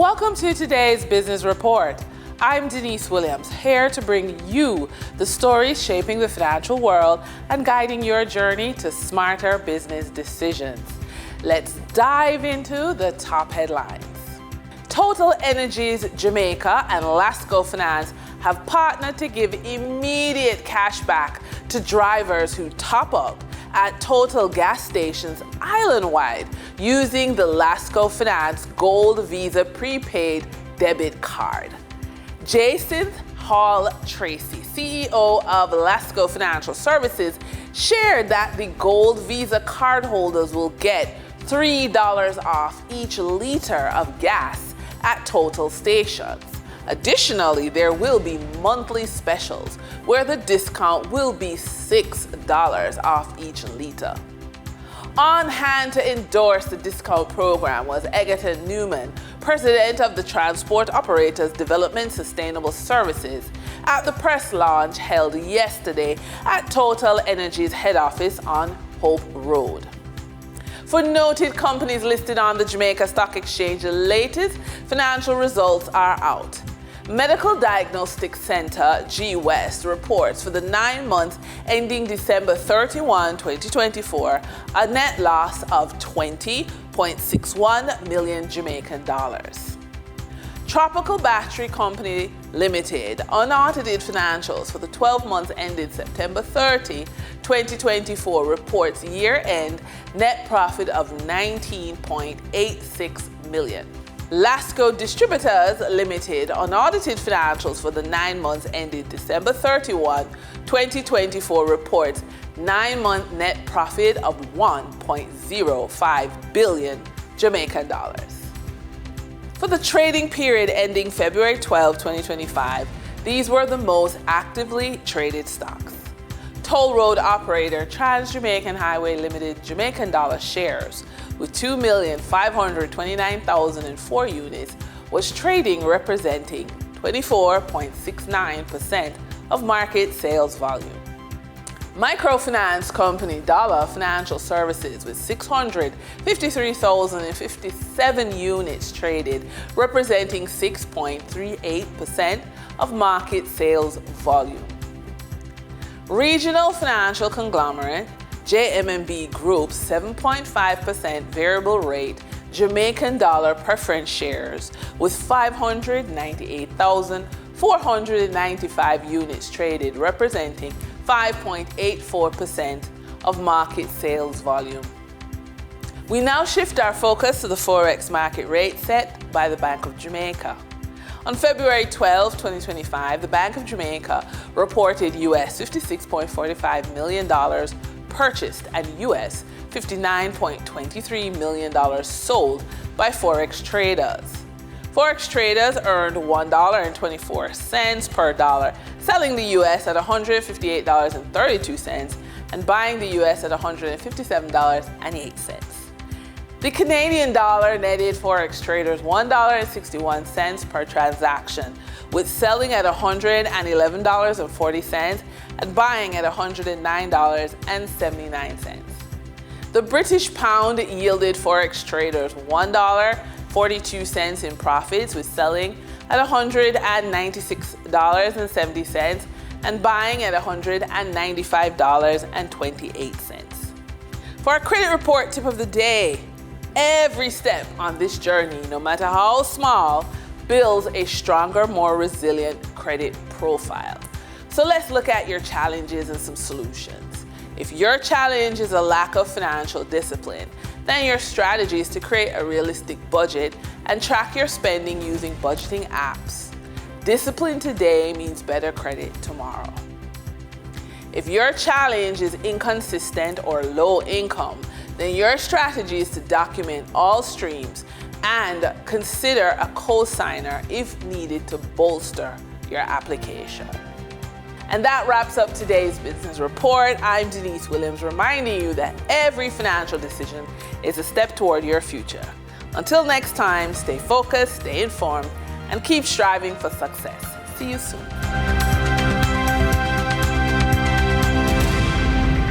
Welcome to today's Business Report. I'm Denise Williams, here to bring you the stories shaping the financial world and guiding your journey to smarter business decisions. Let's dive into the top headlines. Total Energies Jamaica and Lasco Finance have partnered to give immediate cash back to drivers who top up at Total gas stations island-wide using the Lasco Finance Gold Visa prepaid debit card. Jason Hall Tracy, CEO of Lasco Financial Services, shared that the Gold Visa cardholders will get $3 off each liter of gas at Total stations. Additionally, there will be monthly specials where the discount will be $6 off each liter. On hand to endorse the discount program was Egerton Newman, president of the Transport Operators Development Sustainable Services, at the press launch held yesterday at Total Energy's head office on Hope Road. For noted companies listed on the Jamaica Stock Exchange, the latest financial results are out. Medical Diagnostic Center, G-West, reports for the 9 months ending December 31, 2024, a net loss of 20.61 million Jamaican dollars. Tropical Battery Company Limited, unaudited financials for the 12 months ended September 30, 2024, reports year-end net profit of 19.86 million. Lasco Distributors Limited, unaudited financials for the 9 months ended December 31, 2024, reports 9-month net profit of 1.05 billion Jamaican dollars. For the trading period ending February 12, 2025, these were the most actively traded stocks. Toll road operator Trans-Jamaican Highway Limited Jamaican dollar shares with 2,529,004 units was trading, representing 24.69% of market sales volume. Microfinance company Dollar Financial Services with 653,057 units traded, representing 6.38% of market sales volume. Regional financial conglomerate JMB Group 7.5% variable rate Jamaican dollar preference shares with 598,495 units traded, representing 5.84% of market sales volume. We now shift our focus to the Forex market rate set by the Bank of Jamaica. On February 12, 2025, the Bank of Jamaica reported US $56.45 million purchased and US $59.23 million sold by Forex traders. Forex traders earned $1.24 per dollar, selling the US at $158.32 and buying the US at $157.08. The Canadian dollar netted Forex traders $1.61 per transaction, with selling at $111.40 and buying at $109.79. The British pound yielded Forex traders $1.42 in profits, with selling at $196.70 and buying at $195.28. For our credit report tip of the day, every step on this journey, no matter how small, builds a stronger, more resilient credit profile. So let's look at your challenges and some solutions. If your challenge is a lack of financial discipline, then your strategy is to create a realistic budget and track your spending using budgeting apps. Discipline today means better credit tomorrow. If your challenge is inconsistent or low income, then your strategy is to document all streams and consider a co-signer if needed to bolster your application. And that wraps up today's business report. I'm Denise Williams, reminding you that every financial decision is a step toward your future. Until next time, stay focused, stay informed, and keep striving for success. See you soon.